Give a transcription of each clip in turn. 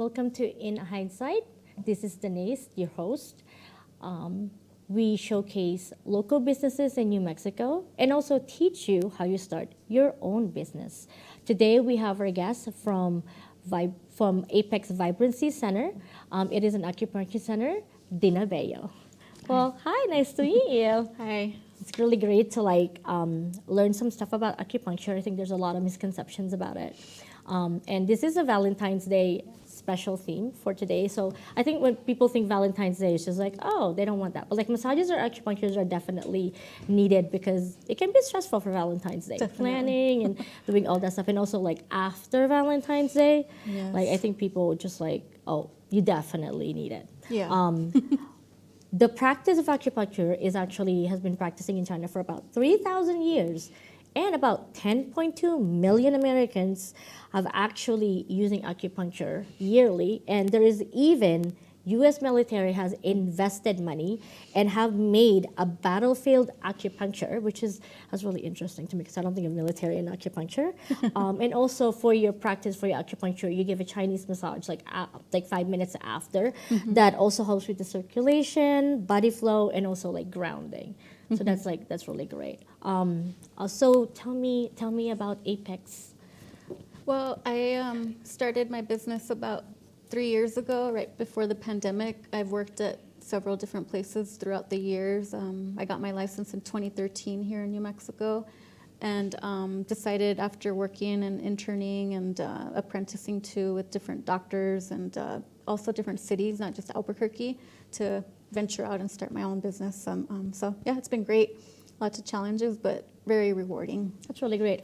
Welcome to In Hindsight. This is Denise, your host. We showcase local businesses in New Mexico and also teach you how you start your own business. Today we have our guest from Apex Vibrancy Center. It is an acupuncture center, Dina Bello. Well, hi, nice to meet you. Hi. It's really great to learn some stuff about acupuncture. I think there's a lot of misconceptions about it. And this is a Valentine's Day special theme for today. So I think when people think Valentine's Day, it's just like, oh, they don't want that. But like massages or acupunctures are definitely needed because it can be stressful for Valentine's Day. Definitely. Planning and doing all that stuff. And also like after Valentine's Day, Yes. like I think people just like, oh, you definitely need it. Yeah. The practice of acupuncture has been practicing in China for about 3,000 years. And about 10.2 million Americans have actually using acupuncture yearly. And there is even U.S. military has invested money and have made a battlefield acupuncture, that's really interesting to me because I don't think of military and acupuncture. And also for your practice for your acupuncture, you give a Chinese massage like 5 minutes after. Mm-hmm. That also helps with the circulation, body flow, and also like grounding. So that's really great. So tell me about Apex. Well, I started my business about 3 years ago, right before the pandemic. I've worked at several different places throughout the years. I got my license in 2013 here in New Mexico, and decided after working and interning and apprenticing too with different doctors and also different cities, not just Albuquerque, to venture out and start my own business. So yeah, it's been great. Lots of challenges, but very rewarding. That's really great.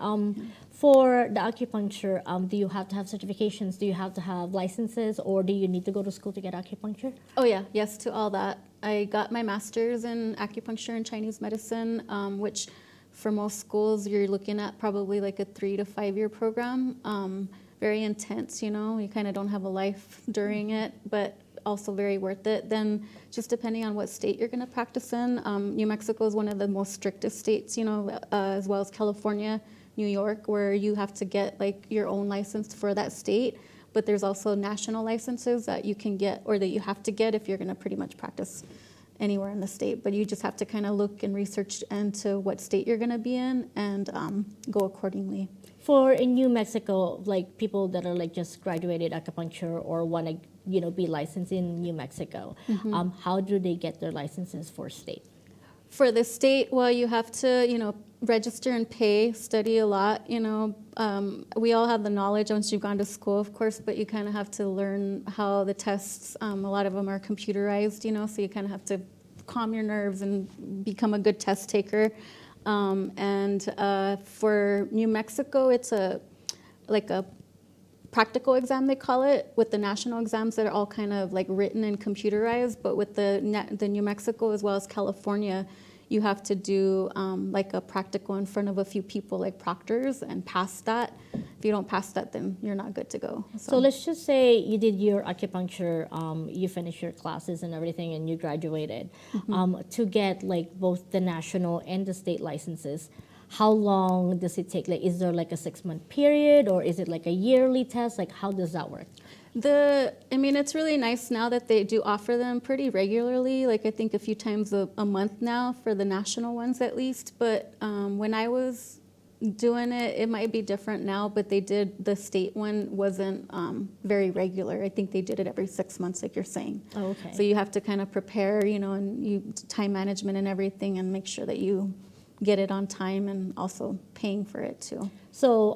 For the acupuncture, do you have to have certifications? Do you have to have licenses, or do you need to go to school to get acupuncture? Oh yeah, yes to all that. I got my master's in acupuncture and Chinese medicine, which for most schools you're looking at probably like a 3 to 5 year program. Very intense, you kind of don't have a life during it, but also very worth it. Then just depending on what state you're going to practice in. New Mexico is one of the most strictest states, as well as California, New York, where you have to get like your own license for that state. But there's also national licenses that you can get or that you have to get if you're going to pretty much practice anywhere in the state. But you just have to kind of look and research into what state you're going to be in and go accordingly. For in New Mexico, like people that are like just graduated acupuncture or want to, be licensed in New Mexico, mm-hmm. How do they get their licenses for state? For the state, well, you have to, register and pay, study a lot. We all have the knowledge once you've gone to school, of course, but you kind of have to learn how the tests. A lot of them are computerized, so you kind of have to calm your nerves and become a good test taker. For New Mexico, it's a practical exam, they call it, with the national exams that are all kind of like written and computerized. But with the New Mexico as well as California, you have to do like a practical in front of a few people like proctors and pass that. If you don't pass that, then you're not good to go. So let's just say you did your acupuncture, you finished your classes and everything, and you graduated. Mm-hmm. To get like both the national and the state licenses, how long does it take? Like, is there like a 6-month period, or is it like a yearly test? Like, how does that work? It's really nice now that they do offer them pretty regularly, like I think a few times a month now for the national ones at least. But when I was doing it, it might be different now, but the state one wasn't very regular. I think they did it every 6 months, like you're saying. Oh, okay. So you have to kind of prepare, and you time management and everything, and make sure that you get it on time and also paying for it too. So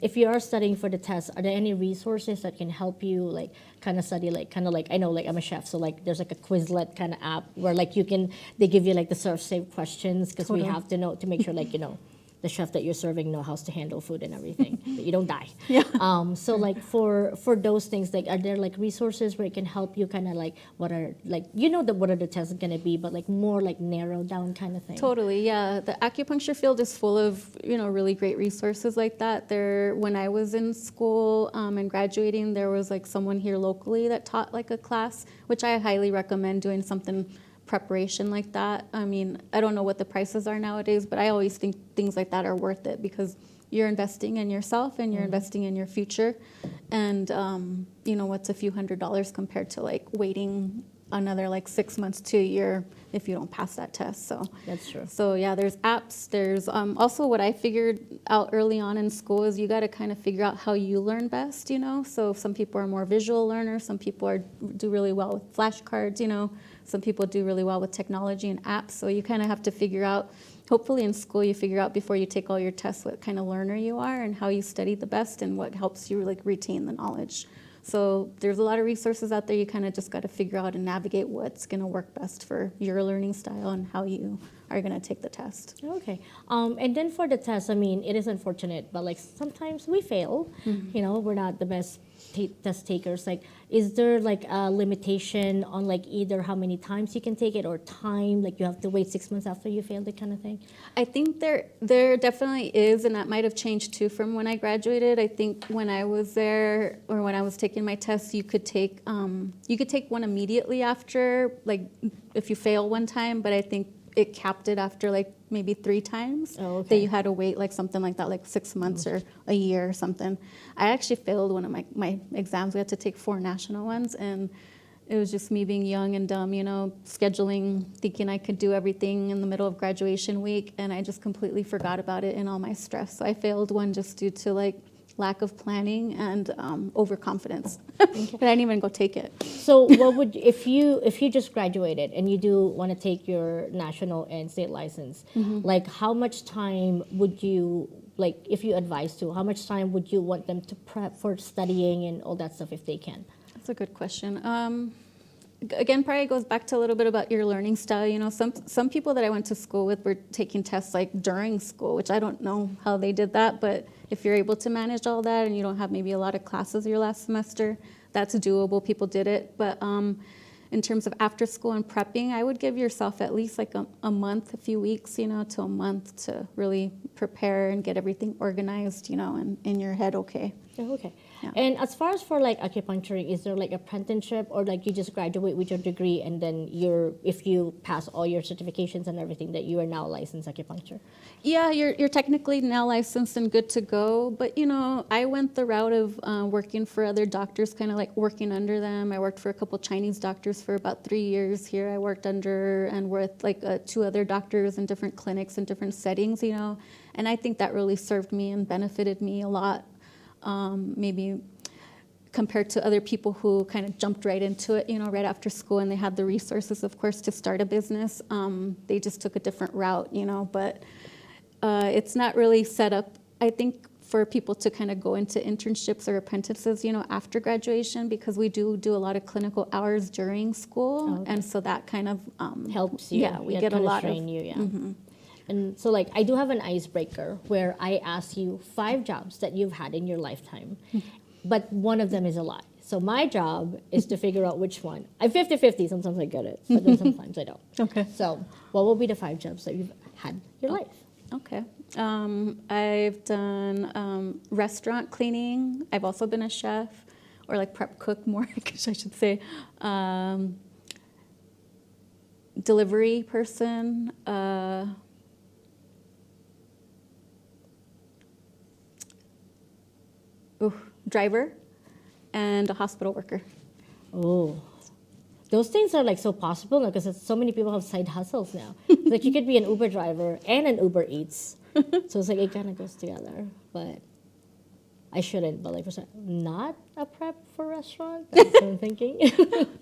if you are studying for the test, are there any resources that can help you like kind of study, like kind of like, I know like I'm a chef, so like there's like a Quizlet kind of app where like they give you like the serve safe questions because we have to know to make sure like, the chef that you're serving know how to handle food and everything, that you don't die. Yeah. So like for those things, like are there like resources where it can help you kind of like what are the tests going to be, but like more like narrowed down kind of thing? Totally, yeah. The acupuncture field is full of really great resources like that. When I was in school and graduating, there was like someone here locally that taught like a class, which I highly recommend doing something preparation like that. I mean, I don't know what the prices are nowadays, but I always think things like that are worth it because you're investing in yourself and you're investing in your future. And, what's a few $100s compared to like waiting another like 6 months to a year if you don't pass that test. So That's true. So yeah, there's apps. There's also what I figured out early on in school is you got to kind of figure out how you learn best. So some people are more visual learners. Some people do really well with flashcards. Some people do really well with technology and apps. So you kind of have to figure out. Hopefully in school you figure out before you take all your tests what kind of learner you are and how you study the best and what helps you like retain the knowledge. So there's a lot of resources out there. You kind of just got to figure out and navigate what's going to work best for your learning style and how you are going to take the test. Okay. And then for the test, I mean, it is unfortunate, but like sometimes we fail. We're not the best test takers. Like, is there like a limitation on like either how many times you can take it or time? Like you have to wait 6 months after you failed, that kind of thing? I think there definitely is, and that might have changed too from when I graduated. I think when I was there or when I was taking my tests, you could take one immediately after, like if you fail one time, but I think it capped it after like maybe 3 times. Oh, okay. That you had to wait like something like that, like 6 months or a year or something. I actually failed one of my exams. We had to take 4 national ones, and it was just me being young and dumb, scheduling, thinking I could do everything in the middle of graduation week, and I just completely forgot about it in all my stress. So I failed one just due to like lack of planning and overconfidence. But I didn't even go take it. So what would, if you just graduated and you do want to take your national and state license, like how much time would you, like if you advise to, how much time would you want them to prep for studying and all that stuff if they can? That's a good question. Again, probably goes back to a little bit about your learning style. Some people that I went to school with were taking tests like during school, which I don't know how they did that, but if you're able to manage all that and you don't have maybe a lot of classes your last semester, that's doable. People did it. But in terms of after school and prepping, I would give yourself at least like a month, a few weeks, to a month to really prepare and get everything organized, and in your head, okay. Oh, okay. Yeah. And as far as for like acupuncture, is there like apprenticeship or like you just graduate with your degree and then if you pass all your certifications and everything that you are now licensed acupuncture? Yeah, you're technically now licensed and good to go. But, I went the route of working for other doctors, kind of like working under them. I worked for a couple Chinese doctors for about 3 years here. I worked under and with like 2 other doctors in different clinics and different settings, and I think that really served me and benefited me a lot. Maybe compared to other people who kind of jumped right into it, right after school, and they had the resources, of course, to start a business. They just took a different route, but it's not really set up, I think, for people to kind of go into internships or apprentices, after graduation, because we do a lot of clinical hours during school. Oh, okay. And so that kind of Helps you. Yeah, we get a lot of. You, yeah. And so like I do have an icebreaker where I ask you 5 jobs that you've had in your lifetime, but one of them is a lie. So my job is to figure out which one. I'm 50-50. Sometimes I get it, but then sometimes I don't. Okay. So what will be the 5 jobs that you've had in your life? Okay. I've done restaurant cleaning. I've also been a chef, or like prep cook more, I guess I should say. Delivery person. Driver, and a hospital worker. Oh, those things are like so possible now because so many people have side hustles now. Like you could be an Uber driver and an Uber Eats. So it's like it kind of goes together. But I shouldn't, but like not a prep for restaurant. That's what I'm thinking.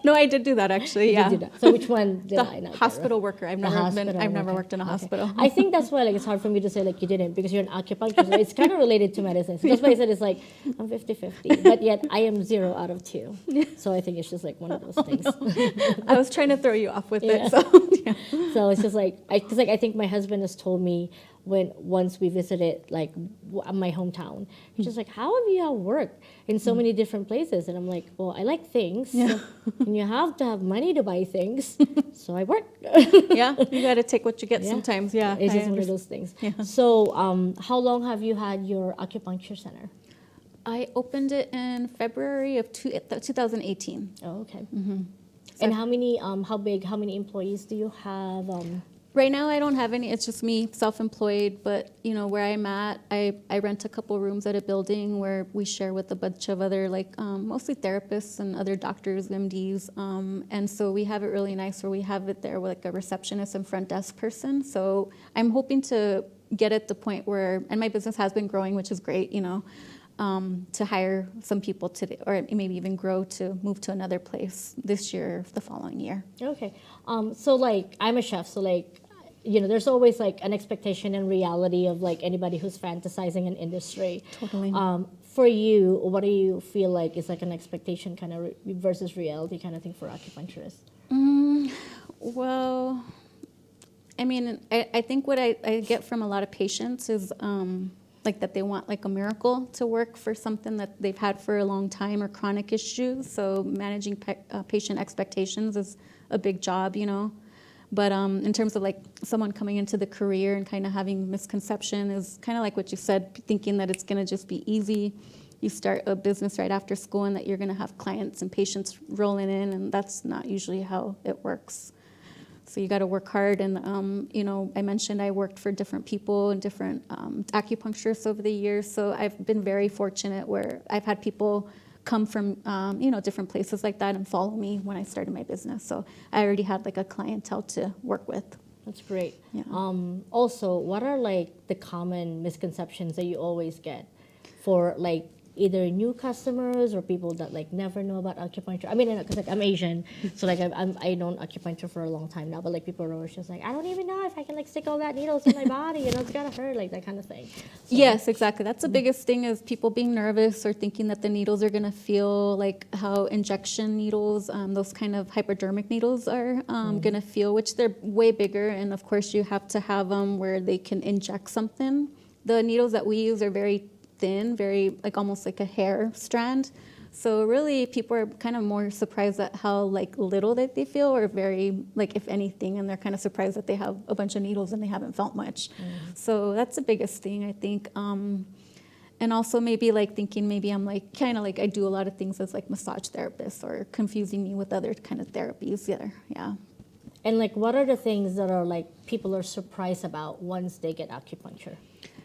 No, I did do that actually. You yeah. did that. So which one did I not? Hospital worker. I've never worked in a hospital. I think that's why like it's hard for me to say like you didn't because you're an acupuncturist. So it's kind of related to medicine. So that's why I said it's like I'm 50-50, but yet I am 0 out of 2. So I think it's just like one of those things. I was trying to throw you off with it. So, yeah. So it's just like I think my husband has told me once we visited like my hometown, he's just like, how have you worked in so many different places? And I'm like, well, I like things, and you have to have money to buy things, so I work. Yeah, you got to take what you get sometimes. Yeah, it's just one of those things. Yeah. So, how long have you had your acupuncture center? I opened it in February of 2018. Oh, okay. Mm-hmm. And how many employees do you have? Right now, I don't have any. It's just me, self-employed. But where I'm at, I rent a couple rooms at a building where we share with a bunch of other mostly therapists and other doctors, MDs. And so we have it really nice where we have it there with like a receptionist and front desk person. So I'm hoping to get at the point where, and my business has been growing, which is great. To hire some people or maybe even grow to move to another place this year, the following year. Okay. So like I'm a chef, so like there's always like an expectation and reality of like anybody who's fantasizing an industry. Totally. For you, what do you feel like is like an expectation kind of versus reality kind of thing for acupuncturists? Well, I mean, I think what I get from a lot of patients is like that they want like a miracle to work for something that they've had for a long time or chronic issues. So managing patient expectations is a big job, But in terms of like someone coming into the career and kind of having misconception is kind of like what you said, thinking that it's going to just be easy. You start a business right after school and that you're going to have clients and patients rolling in, and that's not usually how it works. So you got to work hard. And, I mentioned I worked for different people and different acupuncturists over the years. So I've been very fortunate where I've had people come from, different places like that and follow me when I started my business. So I already had like a clientele to work with. That's great. Yeah. Also, what are like the common misconceptions that you always get for like either new customers or people that like never know about acupuncture? I mean, because like I'm Asian, so like I known acupuncture for a long time now, but like people are always just like, I don't even know if I can like stick all that needles in my body, it's gonna hurt, like that kind of thing. So, yes, exactly. That's the biggest thing is people being nervous or thinking that the needles are gonna feel like how injection needles, those kind of hypodermic needles are gonna feel, which they're way bigger, and of course you have to have them where they can inject something. The needles that we use are very thin, very like almost like a hair strand. So really people are kind of more surprised at how like little that they feel, or very like if anything, and they're kind of surprised that they have a bunch of needles and they haven't felt much. So that's the biggest thing, I think. And also maybe like thinking maybe I'm like kind of like I do a lot of things as like massage therapist, or confusing me with other kind of therapies. Yeah. And like what are the things that are like people are surprised about once they get acupuncture?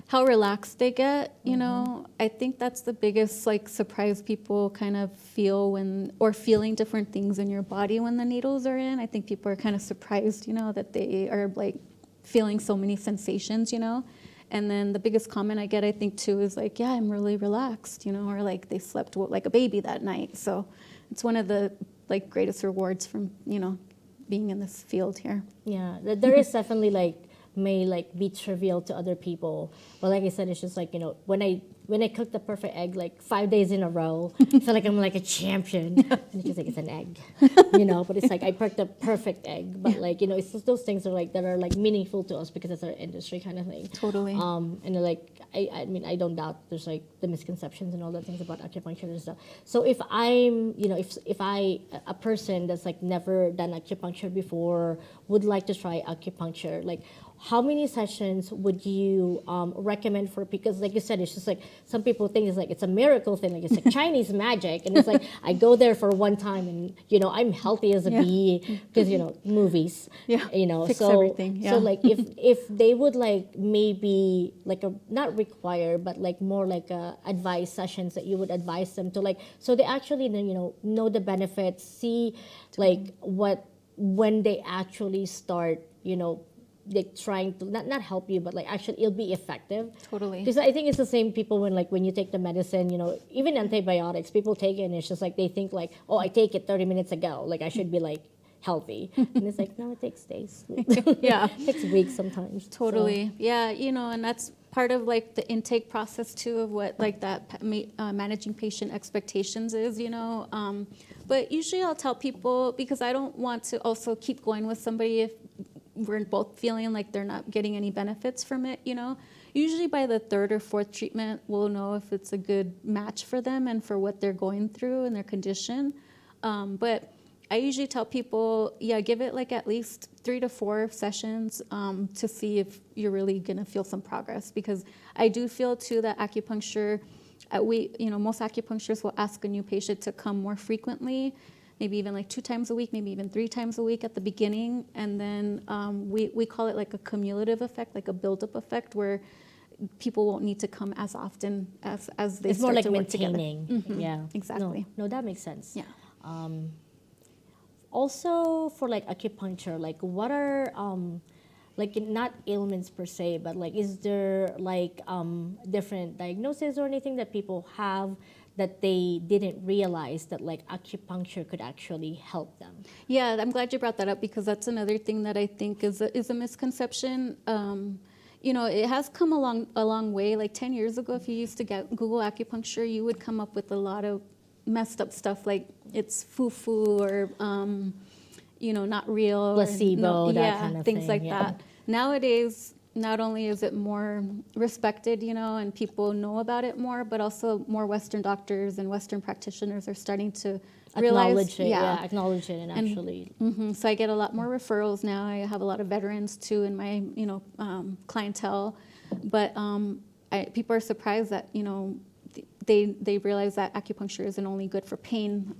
How relaxed they get, I think that's the biggest like surprise people kind of feel or feeling different things in your body when the needles are in. I think people are kind of surprised, that they are like feeling so many sensations, And then the biggest comment I get, I think too, is like, yeah, I'm really relaxed, or like they slept like a baby that night. So it's one of the like greatest rewards from, being in this field here. Yeah, there is definitely like may like be trivial to other people, but like I said, it's just like when I cook the perfect egg like 5 days in a row, I feel like I'm like a champion. And it's just like it's an egg, but it's like I cooked the perfect egg. But like it's just those things that are like meaningful to us because it's our industry kind of thing. Totally. And like I mean I don't doubt there's like the misconceptions and all the things about acupuncture and stuff. So if I'm if I a person that's like never done acupuncture before would like to try acupuncture, like how many sessions would you recommend for? Because like you said, it's just like some people think it's like it's a miracle thing, like it's like Chinese magic, and it's like I go there for one time and I'm healthy as a bee because movies, fix so everything. Yeah. so like if they would like maybe like a not require but like more like a advice sessions that you would advise them to like so they actually know the benefits, see like what when they actually start like trying to not help you, but like actually it'll be effective. Totally. Because I think it's the same people when you take the medicine, even antibiotics, people take it and it's just like they think like, oh, I take it 30 minutes ago, like I should be like healthy, and it's like no, it takes days. Yeah, it takes weeks sometimes. Totally. So. Yeah, and that's part of like the intake process too of what like that managing patient expectations is. But usually I'll tell people because I don't want to also keep going with somebody if we're both feeling like they're not getting any benefits from it, Usually by the third or fourth treatment, we'll know if it's a good match for them and for what they're going through and their condition. But I usually tell people, give it like at least 3 to 4 sessions to see if you're really going to feel some progress. Because I do feel too that acupuncture, most acupuncturists will ask a new patient to come more frequently. maybe even like 2 times a week, maybe even 3 times a week at the beginning. And then we call it like a cumulative effect, like a buildup effect, where people won't need to come as often as they It's start more like to work together. maintaining. Yeah. Exactly. No, that makes sense. Yeah. Also, for like acupuncture, like what are like not ailments per se, but like is there like different diagnoses or anything that people have that they didn't realize that like acupuncture could actually help them? Yeah, I'm glad you brought that up, because that's another thing that I think is a misconception. It has come a long way. Like 10 years ago, if you used to Google acupuncture, you would come up with a lot of messed up stuff like it's foo-foo or, not real. Placebo, that kind of things thing, like yeah. that. Nowadays, not only is it more respected, and people know about it more, but also more Western doctors and Western practitioners are starting to realize, acknowledge it and actually. So I get a lot more referrals now. I have a lot of veterans too in my, clientele, but people are surprised that they realize that acupuncture isn't only good for pain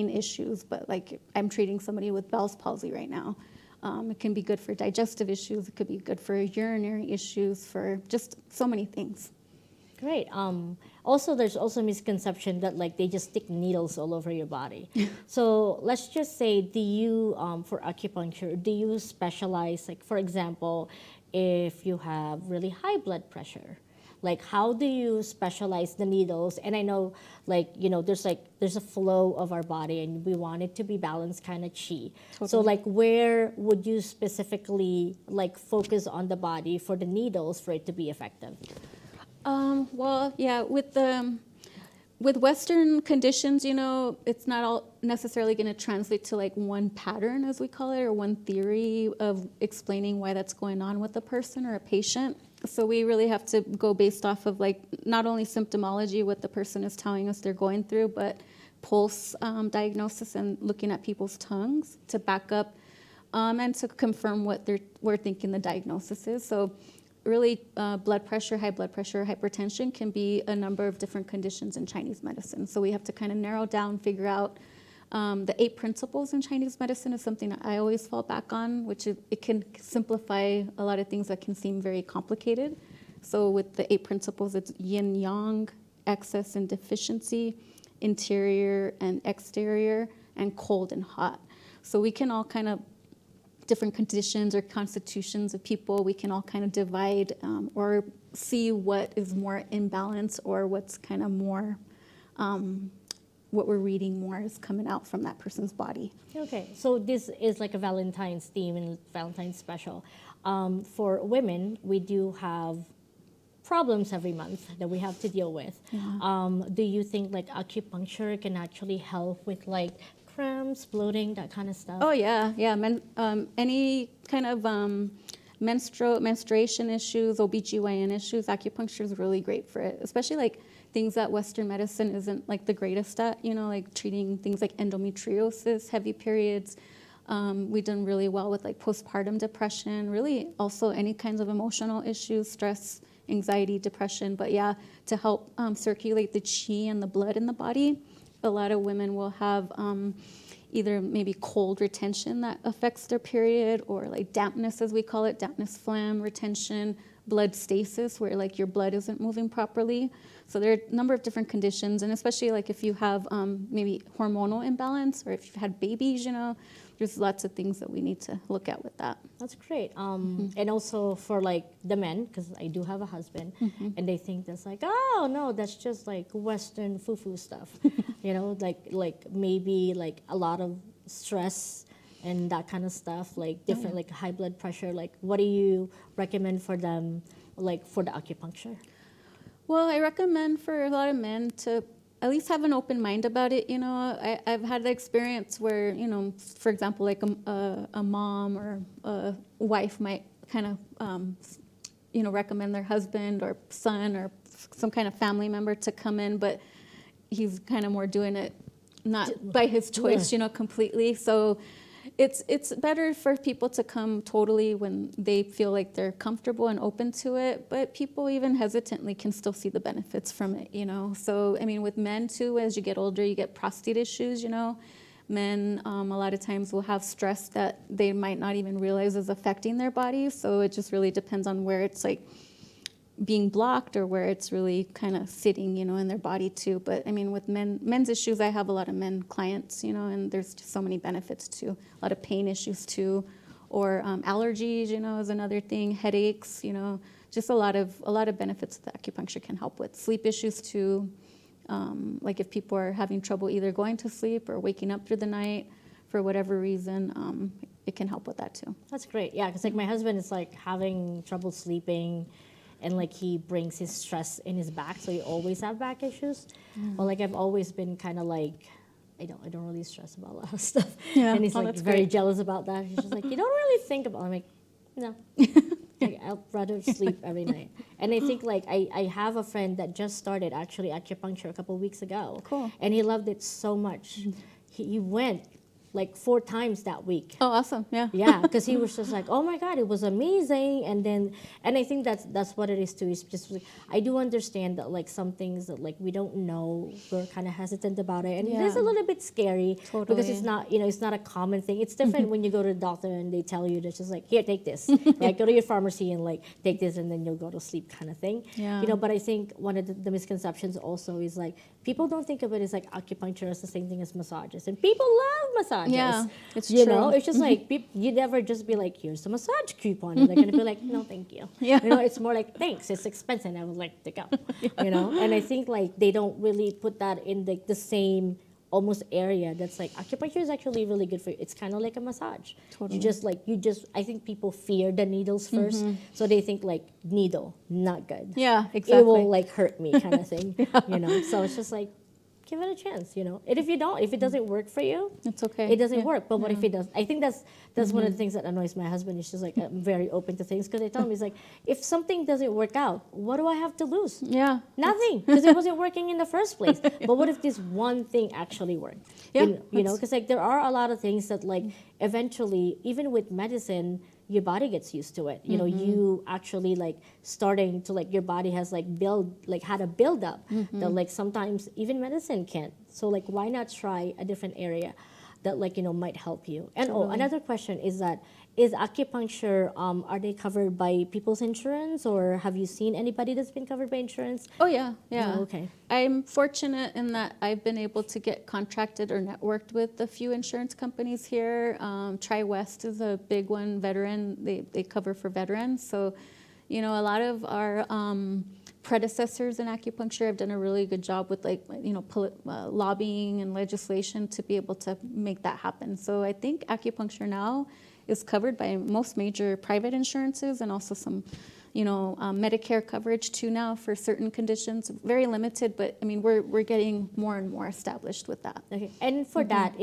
issues, but like I'm treating somebody with Bell's palsy right now. It can be good for digestive issues. It could be good for urinary issues, for just so many things. Great. Also, there's also misconception that like they just stick needles all over your body. So let's just say, do you for acupuncture, do you specialize? Like for example, if you have really high blood pressure, like how do you specialize the needles? And I know there's a flow of our body, and we want it to be balanced, kind of chi. Totally. So like where would you specifically like focus on the body for the needles for it to be effective? Well, yeah, with Western conditions, it's not all necessarily going to translate to like one pattern, as we call it, or one theory of explaining why that's going on with a person or a patient. So we really have to go based off of like not only symptomology, what the person is telling us they're going through, but pulse diagnosis and looking at people's tongues to back up and to confirm what we're thinking the diagnosis is. So really, blood pressure, high blood pressure, hypertension can be a number of different conditions in Chinese medicine. So we have to kind of narrow down, figure out the 8 principles in Chinese medicine is something that I always fall back on, which it can simplify a lot of things that can seem very complicated. So with the 8 principles, it's yin yang, excess and deficiency, interior and exterior, and cold and hot. So we can all kind of different conditions or constitutions of people, we can all kind of divide or see what is more imbalance or what's kind of more, what we're reading more is coming out from that person's body. Okay, so this is like a Valentine's theme and Valentine's special. For women, we do have problems every month that we have to deal with. Yeah. Do you think like acupuncture can actually help with like cramps, bloating, that kind of stuff? Oh yeah. Any kind of menstruation issues, OBGYN issues, acupuncture is really great for it, especially like things that Western medicine isn't like the greatest at, like treating things like endometriosis, heavy periods. We've done really well with like postpartum depression, really also any kinds of emotional issues, stress, anxiety, depression. But yeah, to help circulate the chi and the blood in the body, a lot of women will have either maybe cold retention that affects their period, or like dampness, as we call it, dampness, phlegm retention, blood stasis, where like your blood isn't moving properly. So there are a number of different conditions, and especially like if you have maybe hormonal imbalance, or if you've had babies, there's lots of things that we need to look at with that. That's great. And also for like the men, because I do have a husband, and they think that's like, oh no, that's just like Western foo-foo stuff, like maybe like a lot of stress and that kind of stuff, like different, like high blood pressure. Like, what do you recommend for them, like for the acupuncture? Well, I recommend for a lot of men to at least have an open mind about it. I've had the experience where, for example, like a mom or a wife might kind of, recommend their husband or son or some kind of family member to come in, but he's kind of more doing it not by his choice, completely. So it's better for people to come totally when they feel like they're comfortable and open to it, but people even hesitantly can still see the benefits from it, So, I mean, with men too, as you get older, you get prostate issues, men a lot of times will have stress that they might not even realize is affecting their bodies. So it just really depends on where it's like being blocked or where it's really kind of sitting, in their body too. But I mean, with men's issues, I have a lot of men clients, and there's just so many benefits too. A lot of pain issues too, or allergies, is another thing. Headaches, just a lot of benefits that acupuncture can help with. Sleep issues too. Like if people are having trouble either going to sleep or waking up through the night for whatever reason, it can help with that too. That's great. Yeah, because like my husband is like having trouble sleeping, and like he brings his stress in his back, so he always have back issues. But like I've always been kind of like, I don't really stress about a lot of stuff. Yeah, and he's like that's very great. jealous about that. He's just like, you don't really think about. I'm like, no. Like, I'd rather sleep every night. And I think like I have a friend that just started actually acupuncture a couple of weeks ago. Cool. And he loved it so much. He went like 4 times that week. Oh, awesome. Yeah. Yeah, because he was just like, oh my God, it was amazing. And I think that's what it is too. It's just like, I do understand that like some things that like we don't know, we're kind of hesitant about it, and it is a little bit scary because it's not it's not a common thing. It's different when you go to the doctor and they tell you, that's just like, here, take this, right? Go to your pharmacy and like take this, and then you'll go to sleep, kind of thing. Yeah. But I think one of the misconceptions also is like people don't think of it as like acupuncture as the same thing as massages, and people love massages. Yeah, it's you true. know, it's just like you never just be like, here's a massage coupon. They're gonna be like, no, thank you. Yeah. It's more like, thanks, it's expensive, I would like to go. And I think like they don't really put that in the same almost area that's like acupuncture is actually really good for you. It's kind of like a massage. Totally. You just I think people fear the needles first, so they think like needle, not good. Yeah, exactly. It will like hurt me, kind of thing. So it's just like, give it a chance, And if it doesn't work for you, It's okay. it doesn't work. But what if it does? I think that's one of the things that annoys my husband. He's just like, I'm very open to things, because I tell him, he's like, if something doesn't work out, what do I have to lose? Yeah. Nothing, because it wasn't working in the first place. But what if this one thing actually worked? Yeah, Because like there are a lot of things that like eventually, even with medicine, your body gets used to it. You actually like starting to like your body has like had a build up that like sometimes even medicine can't. So like why not try a different area that like might help you? And another question is that is acupuncture are they covered by people's insurance, or have you seen anybody that's been covered by insurance? Oh, yeah. Yeah. Oh, okay. I'm fortunate in that I've been able to get contracted or networked with a few insurance companies here. TriWest is a big one, veteran. They cover for veterans. So, a lot of our predecessors in acupuncture have done a really good job with lobbying and legislation to be able to make that happen. So I think acupuncture now is covered by most major private insurances, and also some, Medicare coverage too now for certain conditions. Very limited, but I mean we're getting more and more established with that. Okay. And for that,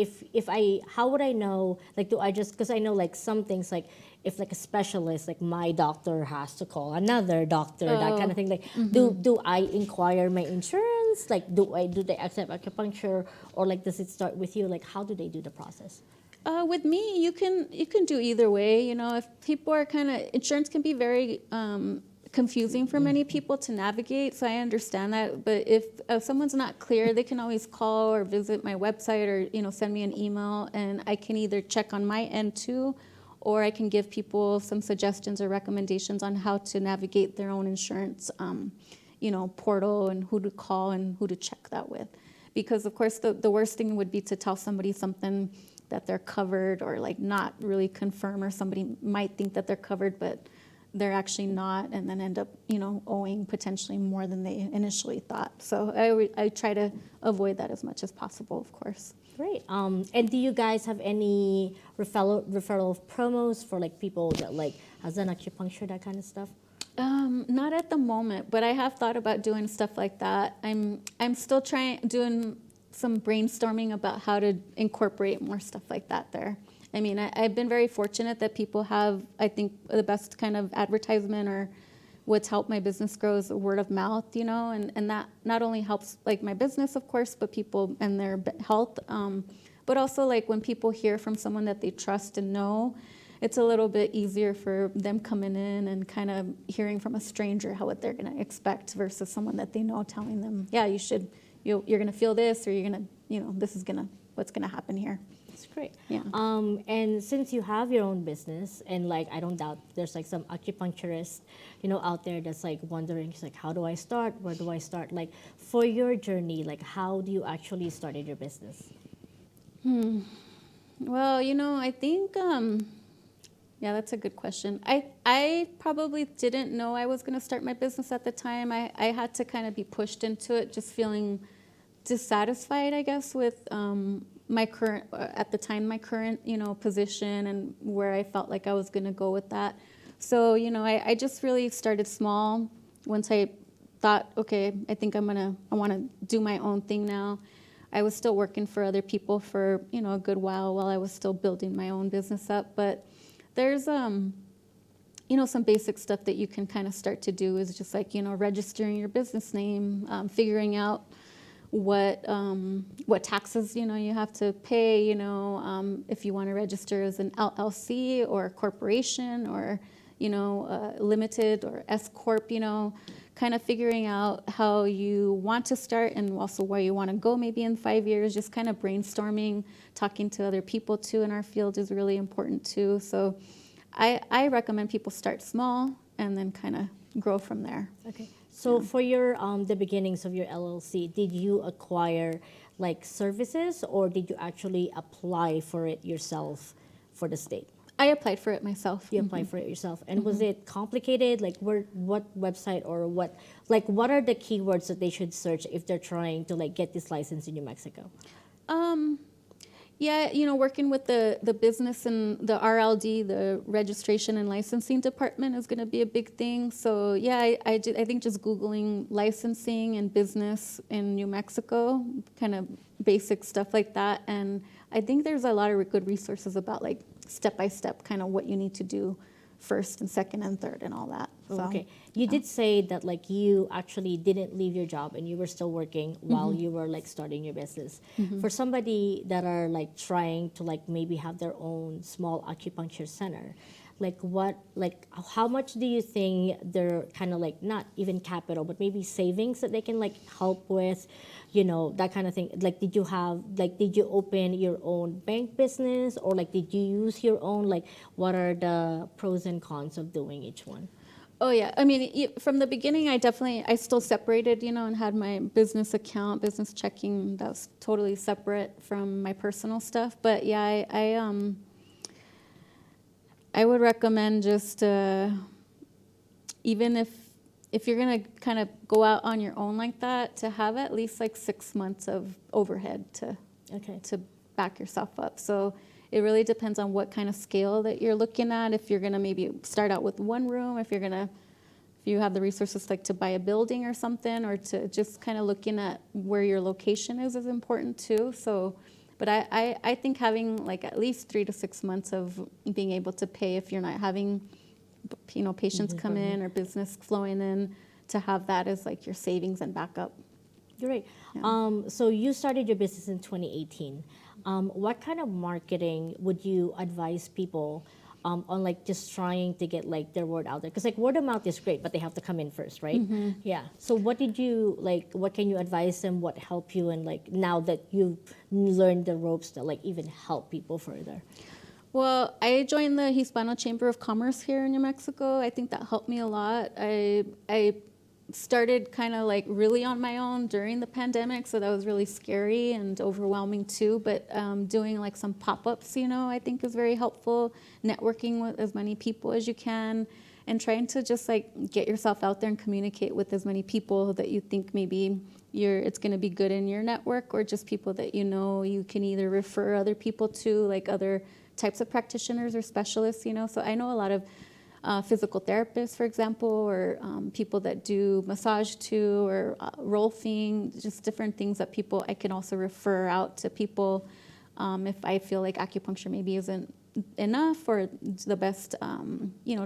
how would I know? Like, do I just, because I know like some things like if like a specialist, like my doctor has to call another doctor, that kind of thing. Like, do I inquire my insurance? Like, do they accept acupuncture, or like does it start with you? Like, how do they do the process? With me, you can do either way. If people are insurance can be very confusing for many people to navigate, so I understand that. But if someone's not clear, they can always call or visit my website, or send me an email, and I can either check on my end too, or I can give people some suggestions or recommendations on how to navigate their own insurance, portal, and who to call and who to check that with. Because of course the worst thing would be to tell somebody something that they're covered, or like not really confirm, or somebody might think that they're covered but they're actually not, and then end up owing potentially more than they initially thought. So I try to avoid that as much as possible, of course. Great. And do you guys have any referral promos for like people that like has done acupuncture, that kind of stuff? Not at the moment, but I have thought about doing stuff like that. I'm still doing some brainstorming about how to incorporate more stuff like that there. I mean, I've been very fortunate that people have, I think, the best kind of advertisement, or what's helped my business grow is word of mouth, and that not only helps like my business, of course, but people and their health, but also like when people hear from someone that they trust and know, it's a little bit easier for them coming in and kind of hearing from a stranger what they're going to expect versus someone that they know telling them, yeah, you're going to feel this, or you're going to, this is what's going to happen here. great. Yeah. And since you have your own business, and like I don't doubt there's like some acupuncturist, out there that's like wondering, it's like, how do I start? Where do I start? Like for your journey, like how do you actually started your business? Well, I think, yeah, that's a good question. I probably didn't know I was going to start my business at the time. I had to kind of be pushed into it, just feeling dissatisfied, I guess, with my current, at the time, my current, position and where I felt like I was going to go with that. So, I just really started small once I thought, okay, I think I want to do my own thing now. I was still working for other people for, a good while I was still building my own business up. But there's, some basic stuff that you can kind of start to do is just like, registering your business name, figuring out what taxes, you have to pay, if you want to register as an LLC or a corporation or, limited or S Corp, kind of figuring out how you want to start and also where you want to go maybe in 5 years, just kind of brainstorming, talking to other people too in our field is really important too. So I recommend people start small and then kind of grow from there. Okay. So for your the beginnings of your LLC, did you acquire like services or did you actually apply for it yourself for the state? I applied for it myself. You applied for it yourself, and was it complicated? Like, what website or what are the keywords that they should search if they're trying to like get this license in New Mexico? Yeah, working with the business and the RLD, the registration and licensing department is going to be a big thing. So yeah, I think just Googling licensing and business in New Mexico, kind of basic stuff like that. And I think there's a lot of good resources about like step-by-step kind of what you need to do first and second and third and all that. So, okay. You did say that like you actually didn't leave your job and you were still working while you were like starting your business. For somebody that are like trying to like maybe have their own small acupuncture center, how much do you think they're kind of like not even capital, but maybe savings that they can like help with, that kind of thing? Like, did you open your own bank business or like did you use your own? Like, what are the pros and cons of doing each one? Oh yeah, I mean, from the beginning, I still separated, and had my business account, business checking. That was totally separate from my personal stuff. But yeah, I would recommend just even if you're gonna kind of go out on your own like that, to have at least like 6 months of overhead to back yourself up. So it really depends on what kind of scale that you're looking at. If you're gonna maybe start out with one room, if you have the resources like to buy a building or something, or to just kind of looking at where your location is important too. So. But I think having like at least 3 to 6 months of being able to pay if you're not having, patients come in or business flowing in, to have that as like your savings and backup. Great. Yeah. So you started your business in 2018. What kind of marketing would you advise people on like just trying to get like their word out there? Because like word of mouth is great, but they have to come in first, right? Yeah. So what can you advise them? What helped you? And like now that you've learned the ropes to like even help people further? Well, I joined the Hispano Chamber of Commerce here in New Mexico. I think that helped me a lot. I started kind of like really on my own during the pandemic, so that was really scary and overwhelming too. But doing like some pop-ups, I think is very helpful. Networking with as many people as you can, and trying to just like get yourself out there and communicate with as many people that you think maybe it's going to be good in your network, or just people that you can either refer other people to, like other types of practitioners or specialists. So I know a lot of physical therapists, for example, or people that do massage too, or rolfing, just different things that I can also refer out to people if I feel like acupuncture maybe isn't enough or the best,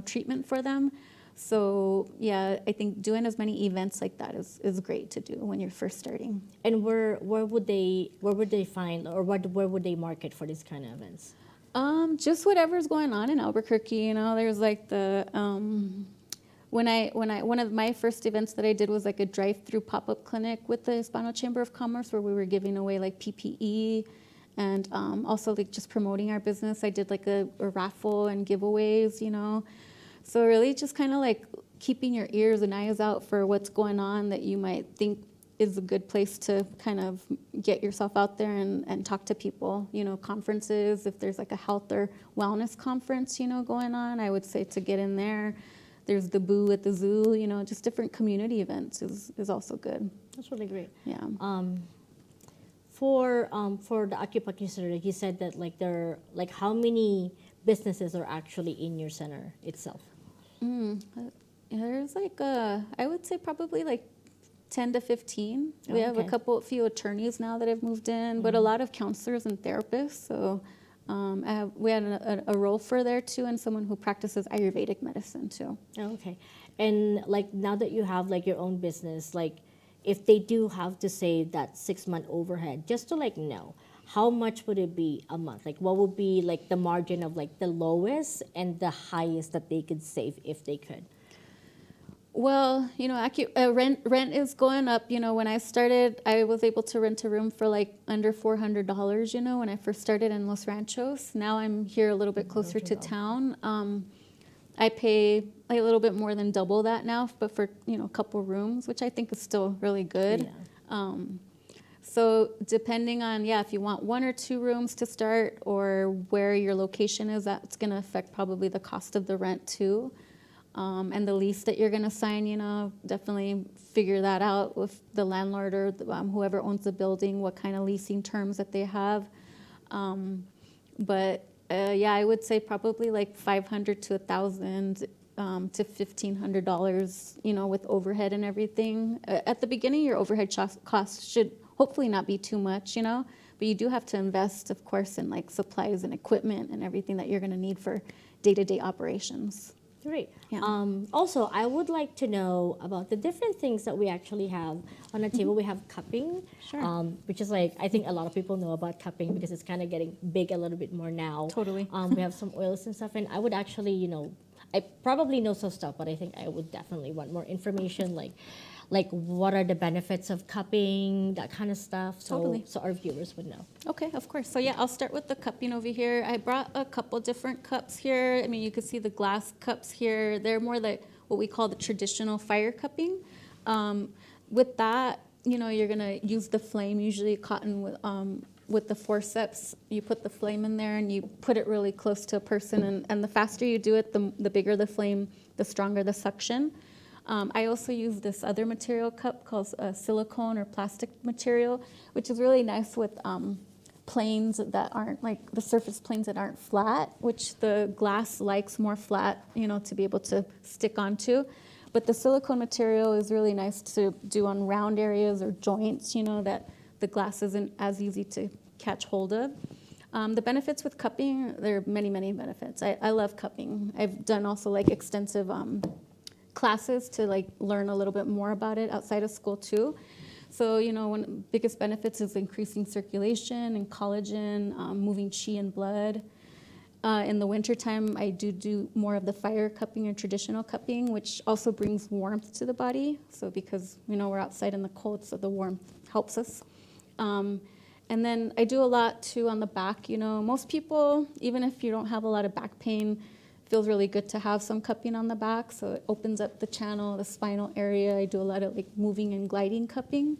treatment for them. So yeah, I think doing as many events like that is great to do when you're first starting. And where would they find, or where would they market for these kind of events? Just whatever's going on in Albuquerque. There's like the one of my first events that I did was like a drive-through pop-up clinic with the Hispano Chamber of Commerce, where we were giving away like PPE and also like just promoting our business. I did like a raffle and giveaways, So really just kind of like keeping your ears and eyes out for what's going on that you might think is a good place to kind of get yourself out there and talk to people. Conferences, if there's like a health or wellness conference, going on, I would say to get in there. There's the Boo at the zoo, just different community events is also good. That's really great. Yeah. For the acupuncture center, like you said that like there, like how many businesses are actually in your center itself? There's like I would say probably like 10 to 15. Oh, We have okay. a few attorneys now that have moved in, but a lot of counselors and therapists. So we had a role for there too, and someone who practices Ayurvedic medicine too. Oh, okay. And like now that you have like your own business, like if they do have to save that 6-month overhead, just to like know, how much would it be a month? Like what would be like the margin of like the lowest and the highest that they could save if they could? Well, rent is going up. When I started, I was able to rent a room for like under $400, when I first started in Los Ranchos. Now I'm here a little bit closer to town. I pay like a little bit more than double that now, but for, a couple rooms, which I think is still really good. Yeah. So depending on, if you want 1 or 2 rooms to start or where your location is, that's going to affect probably the cost of the rent too. And the lease that you're going to sign, definitely figure that out with the landlord or whoever owns the building, what kind of leasing terms that they have. I would say probably like $500 to $1,000 to $1,500, with overhead and everything. At the beginning, your overhead costs should hopefully not be too much, but you do have to invest, of course, in like supplies and equipment and everything that you're going to need for day-to-day operations. Great. Yeah. Also, I would like to know about the different things that we actually have on the table. We have cupping, Sure. Which is like, I think a lot of people know about cupping because it's kind of getting big a little bit more now. Totally. We have some oils and stuff, and I would actually, I probably know some stuff, but I think I would definitely want more information, like what are the benefits of cupping, that kind of stuff, Totally. So our viewers would know. Okay, of course. So I'll start with the cupping over here. I brought a couple different cups here. I mean, you can see the glass cups here. They're more like what we call the traditional fire cupping. With that, you're gonna use the flame, usually cotton with the forceps. You put the flame in there and you put it really close to a person. And the faster you do it, the bigger the flame, the stronger the suction. I also use this other material cup called silicone or plastic material, which is really nice with planes that aren't like the surface planes that aren't flat, which the glass likes more flat, to be able to stick onto. But the silicone material is really nice to do on round areas or joints, that the glass isn't as easy to catch hold of. The benefits with cupping, there are many, many benefits. I love cupping. I've done also like extensive classes to like learn a little bit more about it outside of school too. So, one of the biggest benefits is increasing circulation and collagen, moving chi and blood. In the wintertime, I do more of the fire cupping or traditional cupping, which also brings warmth to the body. So because, we're outside in the cold, so the warmth helps us. And then I do a lot too on the back. Most people, even if you don't have a lot of back pain, feels really good to have some cupping on the back, so it opens up the channel, the spinal area. I do a lot of like moving and gliding cupping,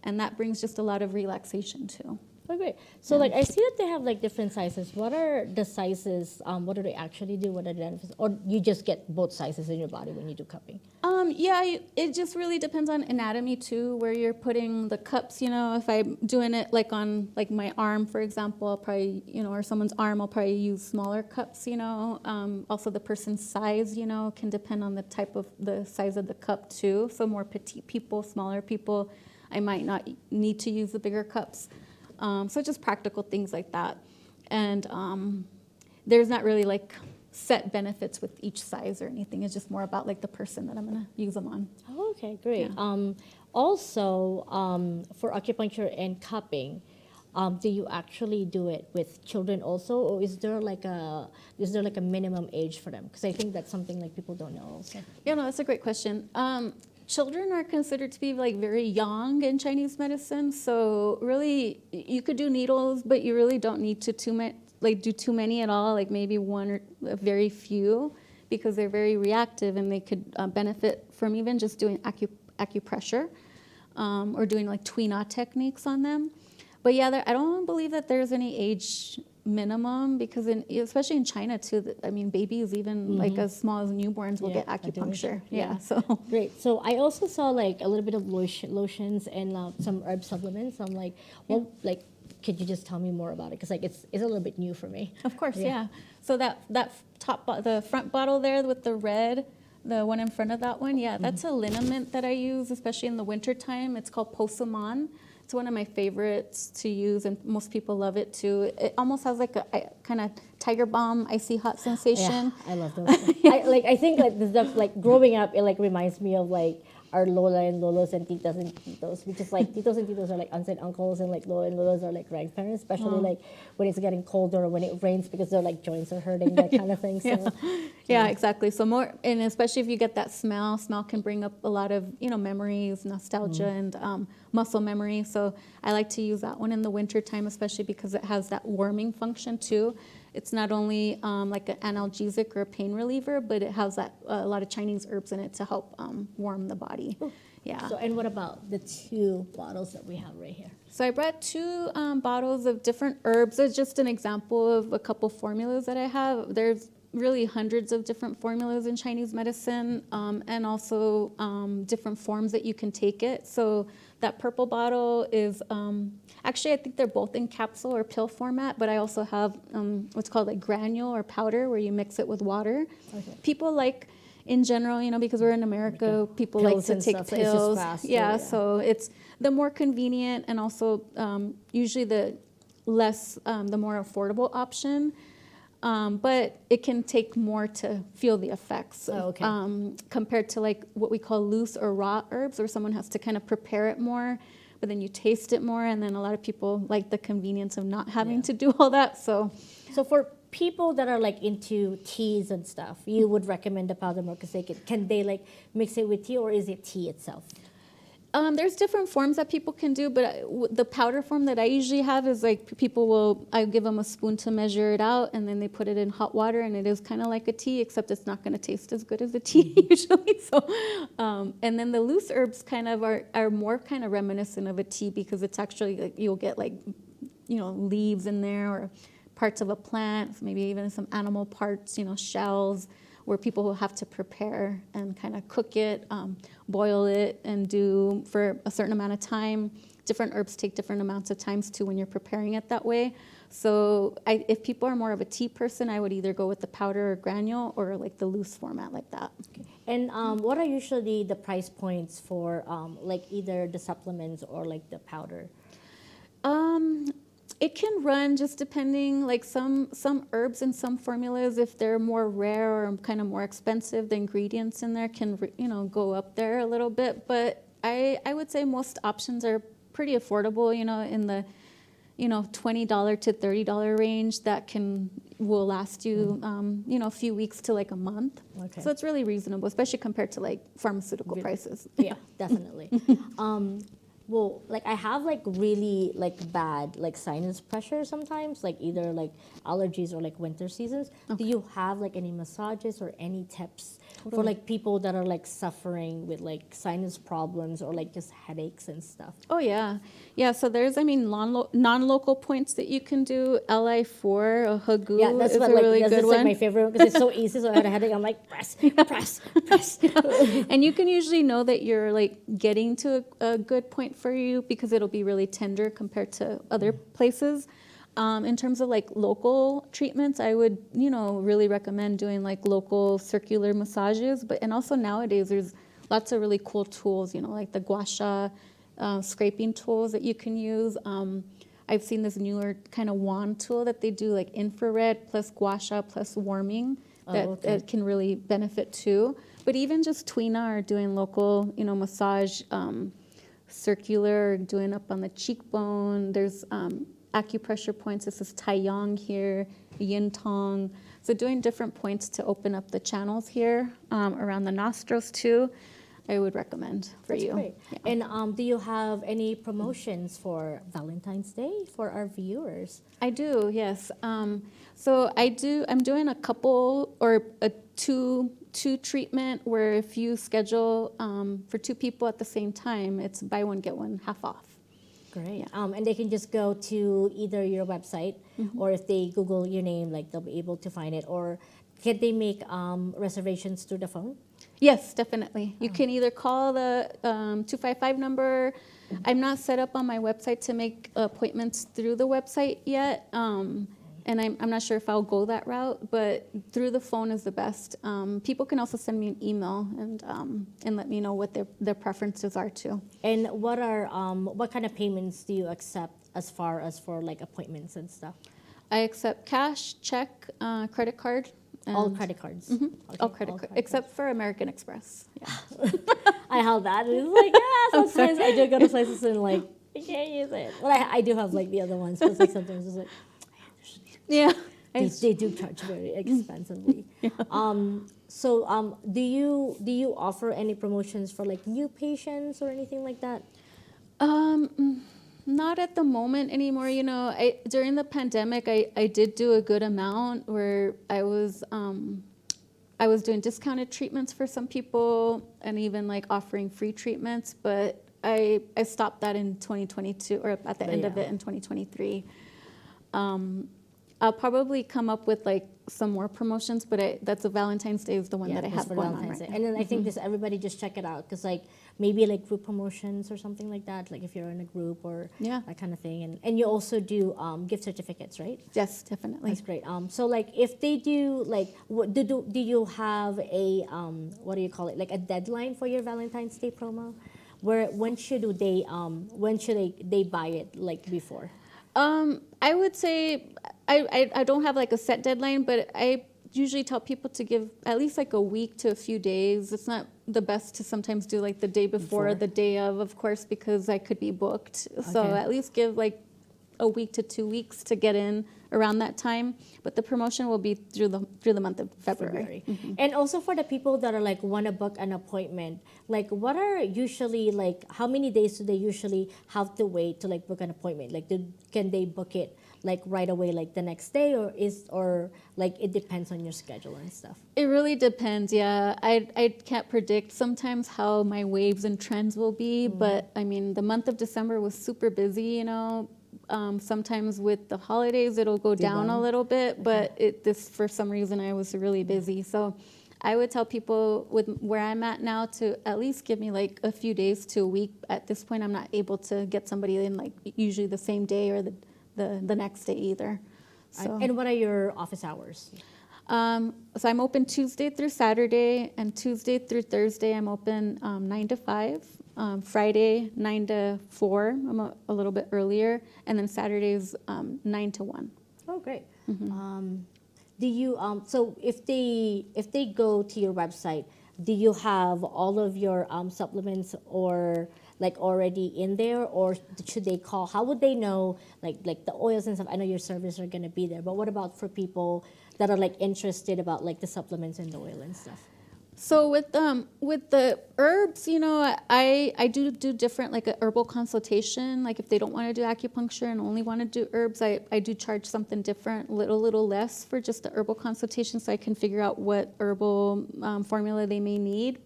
and that brings just a lot of relaxation too. Oh, great. So, like, I see that they have, like, different sizes. What are the sizes? What do they actually do? What are the benefits? Or you just get both sizes in your body when you do cupping? It just really depends on anatomy, too, where you're putting the cups. If I'm doing it, like, on, like, my arm, for example, I'll probably, or someone's arm, I'll probably use smaller cups, Also, the person's size, can depend on the size of the cup, too. So more petite people, smaller people, I might not need to use the bigger cups. So just practical things like that. And there's not really like set benefits with each size or anything. It's just more about like the person that I'm going to use them on. Oh, okay, great. Yeah. Also, for acupuncture and cupping, do you actually do it with children also, or is there like a minimum age for them? Because I think that's something like people don't know also. Yeah, no, that's a great question. children are considered to be like very young in Chinese medicine. So really, you could do needles, but you really don't need to do too many at all. Like maybe one or a very few, because they're very reactive and they could benefit from even just doing acupressure or doing like Tuina techniques on them. But yeah, I don't believe that there's any age minimum, because especially in China too, I mean, babies even like as small as newborns will get acupuncture. Yeah, so great. So I also saw like a little bit of lotions and some herb supplements. I'm like, well, like, could you just tell me more about it? Because like it's a little bit new for me. of course, yeah. So that the front bottle there with the red, the one in front of that one, yeah, that's a liniment that I use, especially in the winter time. It's called Posaman. It's one of my favorites to use, and most people love it too. It almost has like a kind of tiger balm, icy hot sensation. Yeah, I love those. I think like the stuff like growing up, it like reminds me of like our Lola and Lolos and Titas and Titos, which is like Titos and Titos are like aunts and uncles, and like Lola and Lolos are like grandparents, especially like when it's getting colder or when it rains, because their like joints are hurting, that kind of thing. So yeah, exactly. So more, and especially if you get that smell can bring up a lot of, memories, nostalgia, and muscle memory. So I like to use that one in the winter time, especially because it has that warming function too. It's not only like an analgesic or a pain reliever, but it has that a lot of Chinese herbs in it to help warm the body. Ooh. Yeah. So, and what about the 2 bottles that we have right here? So I brought 2 bottles of different herbs. It's just an example of a couple formulas that I have. There's really hundreds of different formulas in Chinese medicine, and also different forms that you can take it. So that purple bottle is, actually I think they're both in capsule or pill format, but I also have what's called like granule or powder, where you mix it with water. Okay. People like, in general, because we're in America, people like to take pills. Yeah, so it's the more convenient, and also usually the more affordable option. But it can take more to feel the effects compared to like what we call loose or raw herbs, where someone has to kind of prepare it more, but then you taste it more, and then a lot of people like the convenience of not having to do all that. So for people that are like into teas and stuff, you would recommend the powder more, because can they like mix it with tea, or is it tea itself? There's different forms that people can do, but the powder form that I usually have is like I give them a spoon to measure it out, and then they put it in hot water, and it is kind of like a tea, except it's not going to taste as good as a tea usually. So, and then the loose herbs kind of are more kind of reminiscent of a tea, because it's actually like you'll get like, leaves in there, or parts of a plant, maybe even some animal parts, shells, where people will have to prepare and kind of cook it, boil it, and do for a certain amount of time. Different herbs take different amounts of times too when you're preparing it that way. So if people are more of a tea person, I would either go with the powder or granule, or like the loose format like that. Okay. And what are usually the price points for like either the supplements or like the powder? It can run just depending, like some herbs and some formulas, if they're more rare or kind of more expensive, the ingredients in there can, go up there a little bit. But I would say most options are pretty affordable, in the, $20 to $30 range that will last you, a few weeks to like a month. Okay. So it's really reasonable, especially compared to like pharmaceutical prices. Yeah, definitely. Well, like I have like really like bad like sinus pressure sometimes, like either like allergies or like winter seasons. Okay. Do you have like any massages or any tips for like people that are like suffering with like sinus problems or like just headaches and stuff? Oh yeah. So there's, non-local points that you can do. Li4, a Hagu. Yeah, that's what, really that's good like one. my favorite one, because it's so easy. So I had a headache, I'm like press. And you can usually know that you're like getting to a good point for you, because it'll be really tender compared to other places. In terms of like local treatments, I would, really recommend doing like local circular massages. And also nowadays there's lots of really cool tools, like the gua sha scraping tools that you can use. I've seen this newer kind of wand tool that they do like infrared plus gua sha plus warming that can really benefit too. But even just Tuina or doing local, massage, circular, doing up on the cheekbone. There's acupressure points. This is Taiyang here, Yin Tong. So doing different points to open up the channels here around the nostrils too. I would recommend for That's you. great. Yeah. And do you have any promotions for Valentine's Day for our viewers? I do, yes. So I'm doing a couple or a two treatment where if you schedule for 2 people at the same time, it's buy one, get one half off. Great. And they can just go to either your website or if they Google your name, like they'll be able to find it. Or can they make reservations through the phone? Yes, definitely. You can either call the 255 number. I'm not set up on my website to make appointments through the website yet. And I'm not sure if I'll go that route, but through the phone is the best. People can also send me an email and let me know what their preferences are too. And what kind of payments do you accept as far as for like appointments and stuff? I accept cash, check, credit card. All credit cards. Okay, all credit credit cards, except for American Express. Yeah. I have that. It's like, yeah, sometimes I do go to places and like, I can't use it. But I do have like the other ones, because like sometimes it's like, Yeah. they do charge very expensively. So do you offer any promotions for like new patients or anything like that? Not at the moment anymore. During the pandemic, I did do a good amount where I was doing discounted treatments for some people and even like offering free treatments, but I stopped that in 2022 or at the end of it in 2023. I'll probably come up with like some more promotions, but that's a Valentine's Day is the one that I have going on right now. And then I think everybody just check it out, because like maybe like group promotions or something like that, like if you're in a group or that kind of thing. And you also do gift certificates, right? Yes, definitely. That's great. So like if they do like, do you have a what do you call it, like a deadline for your Valentine's Day promo? When should they buy it, like before? I would say I don't have like a set deadline, but I usually tell people to give at least like a week to a few days. It's not the best to sometimes do like the day before or the day of course, because I could be booked. So at least give like a week to 2 weeks to get in around that time. But the promotion will be through the month of February. And also for the people that are like want to book an appointment, like what are usually like, how many days do they usually have to wait to like book an appointment? Like can they book it like right away, like the next day, or like it depends on your schedule and stuff? It really depends, yeah. I can't predict sometimes how my waves and trends will be, but I mean, the month of December was super busy, sometimes with the holidays it'll go down a little bit, but this for some reason I was really busy. So I would tell people with where I'm at now to at least give me like a few days to a week. At this point, I'm not able to get somebody in like usually the same day or the next day either. So. And what are your office hours? So I'm open Tuesday through Saturday, and Tuesday through Thursday I'm open 9 to 5. Friday 9 to 4. I'm a little bit earlier, and then Saturdays 9 to 1. Oh, great. Do you so if they go to your website, do you have all of your supplements or like already in there, or should they call? How would they know like the oils and stuff? I know your services are going to be there, but what about for people that are like interested about like the supplements and the oil and stuff? So with the herbs, I do different, like a herbal consultation. Like if they don't want to do acupuncture and only want to do herbs, I do charge something different, little less for just the herbal consultation, so I can figure out what herbal formula they may need.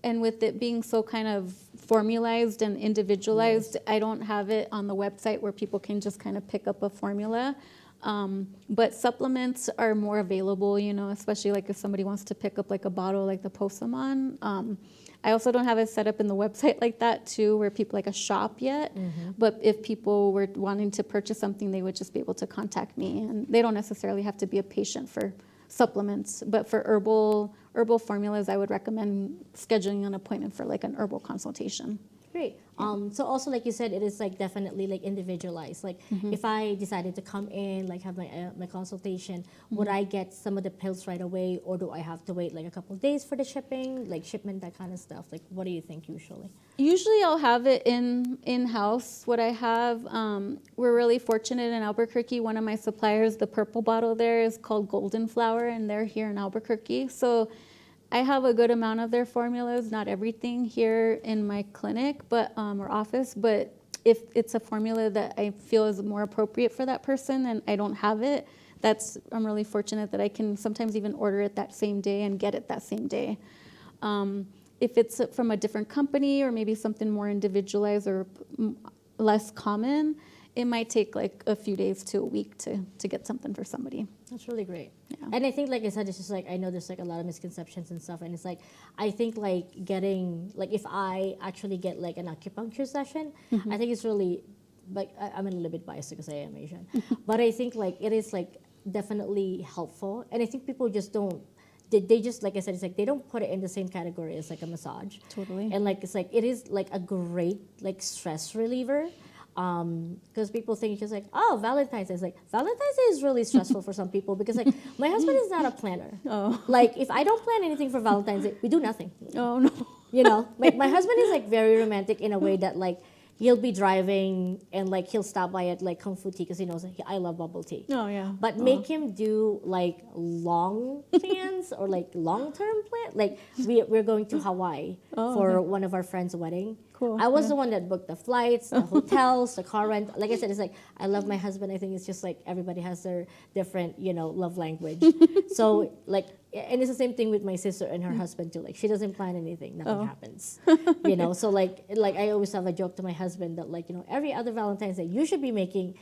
And with it being so kind of formalized and individualized, I don't have it on the website where people can just kind of pick up a formula. But supplements are more available, especially like if somebody wants to pick up like a bottle like the Posamon. I also don't have it set up in the website like that too, where people like a shop yet. But if people were wanting to purchase something, they would just be able to contact me, and they don't necessarily have to be a patient for supplements. But for herbal formulas, I would recommend scheduling an appointment for like an herbal consultation. Great. So also, like you said, it is like definitely like individualized. Like if I decided to come in, like have my consultation, would I get some of the pills right away, or do I have to wait like a couple of days for the shipment, that kind of stuff? Like, what do you think usually? Usually I'll have it in-house. What I have, we're really fortunate in Albuquerque. One of my suppliers, the purple bottle there, is called Golden Flower, and they're here in Albuquerque. So I have a good amount of their formulas, not everything here in my clinic, but or office, but if it's a formula that I feel is more appropriate for that person and I don't have it, I'm really fortunate that I can sometimes even order it that same day and get it that same day. If it's from a different company or maybe something more individualized or less common, it might take like a few days to a week to get something for somebody. That's really great. Yeah. And I think, like I said, it's just like, I know there's like a lot of misconceptions and stuff. And it's like, I think like getting, like if I actually get like an acupuncture session, I think it's really, like, I'm a little bit biased because I am Asian. But I think like it is like definitely helpful. And I think people just don't, they just, like I said, it's like they don't put it in the same category as like a massage. Totally. And like, it's like, it is like a great like stress reliever. Because people think it's just like, oh, Valentine's Day. It's like, Valentine's Day is really stressful for some people because like my husband is not a planner. Oh. Like if I don't plan anything for Valentine's Day, we do nothing. Oh, no. You know, like my husband is like very romantic in a way that like he'll be driving and like he'll stop by at like Kung Fu Tea because he knows I love bubble tea. Oh, yeah. But make him do like long plans or like long-term plan. Like we're going to Hawaii for one of our friends' wedding. Cool. I was the one that booked the flights, the hotels, the car rent. Like I said, it's like I love my husband. I think it's just like everybody has their different, love language. So like, and it's the same thing with my sister and her husband too. Like she doesn't plan anything, nothing happens. So like I always have a joke to my husband that like, every other Valentine's Day you should be making,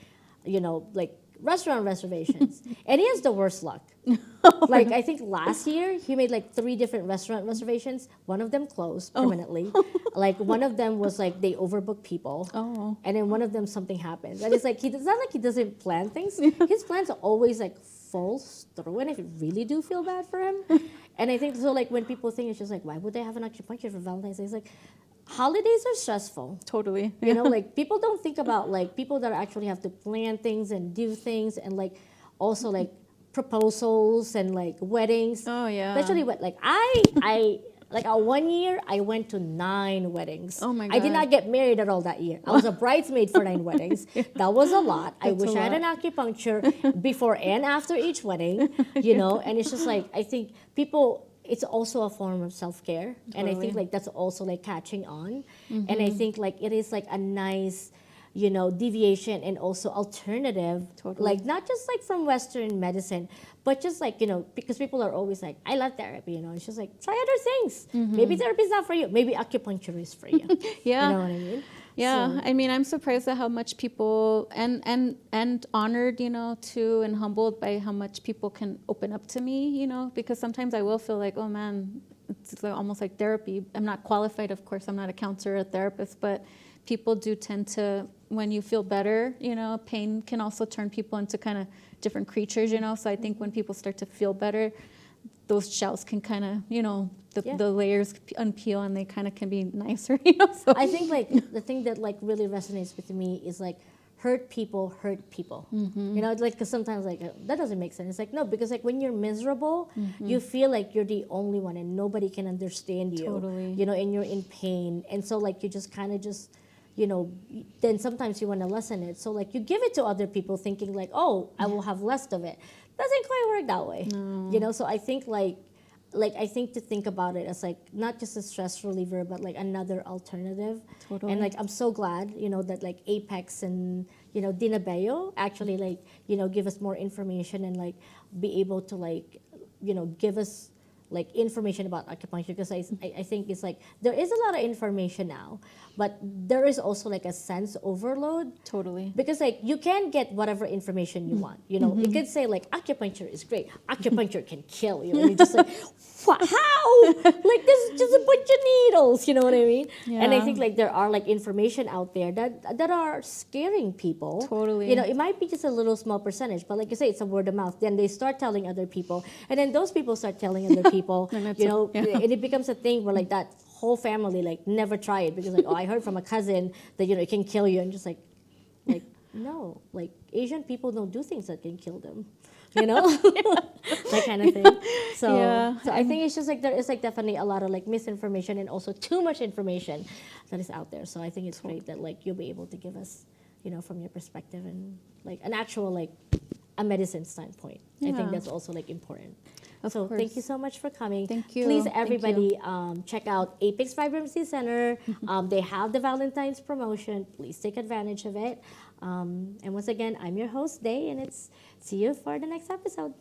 like restaurant reservations. And he has the worst luck. Like I think last year he made like 3 different restaurant reservations. One of them closed permanently. Like one of them was like they overbooked people. Oh. And then one of them something happened. And it's like it's not like he doesn't plan things. His plans are always like falls through, and I really do feel bad for him. And I think so like when people think it's just like, why would they have an acupuncture for Valentine's Day? It's like holidays are stressful. Totally. Like people don't think about like people that actually have to plan things and do things and like also like proposals and like weddings. Oh, yeah. Especially what like I like 1 year I went to 9 weddings. Oh, my I did God. not get married at all that year. I was a bridesmaid for 9 weddings. That was a lot. I That's wish a I had an lot. acupuncture before and after each wedding, and it's just like I think people, it's also a form of self-care. And I think Totally. like that's also like catching on. And I think like it is like a nice, deviation and also alternative. Totally. Like not just like from Western medicine, but just like, because people are always like, I love therapy, it's just like, try other things. Maybe therapy is not for you. Maybe acupuncture is for you. Yeah. You know what I mean? Yeah, So- I mean, I'm surprised at how much people and honored, too, and humbled by how much people can open up to me, because sometimes I will feel like, oh man, it's like almost like therapy. I'm not qualified, of course. I'm not a counselor or a therapist, but people do tend to, when you feel better, pain can also turn people into kind of different creatures, So I think when people start to feel better, those shells can kind of, the layers unpeel and they kind of can be nicer, So. I think like the thing that like really resonates with me is like hurt people. Like because sometimes like that doesn't make sense. It's like no, because like when you're miserable, you feel like you're the only one and nobody can understand you. Totally. And you're in pain, and so like you just kind of just. Then sometimes you want to lessen it. So like you give it to other people thinking like, oh, I will have less of it. Doesn't quite work that way. No. So I think like I think to think about it as like not just a stress reliever, but like another alternative. Totally. And like I'm so glad, that like Apex and Dina Bello actually like, give us more information and like be able to like, give us like information about acupuncture, because I think it's like there is a lot of information now, but there is also like a sense overload. Totally. Because like you can get whatever information you want, it could say like acupuncture is great, acupuncture can kill you, and you're just like, how? Like this is just a bunch of needles, you know what I mean? And I Yeah. think like there are like information out there that are scaring people. Totally. It might be just a little small percentage, but like you say, it's a word of mouth. Then they start telling other people, and then those people start telling other people. And it's And it becomes a thing where like that whole family like never try it because like, oh, I heard from a cousin that it can kill you, and just like no, like Asian people don't do things that can kill them, that kind of thing. So, Yeah. so I think it's just like there is like definitely a lot of like misinformation and also too much information that is out there. So I think it's great that like you'll be able to give us, from your perspective and like an actual like a medicine standpoint. I think Yeah. that's also like important. Of So thank you course. so much for coming. Thank you. Please, Thank you. everybody, check out Apex Vibrancy Center. They have the Valentine's promotion. Please take advantage of it. And once again, I'm your host, Day, and it's see you for the next episode.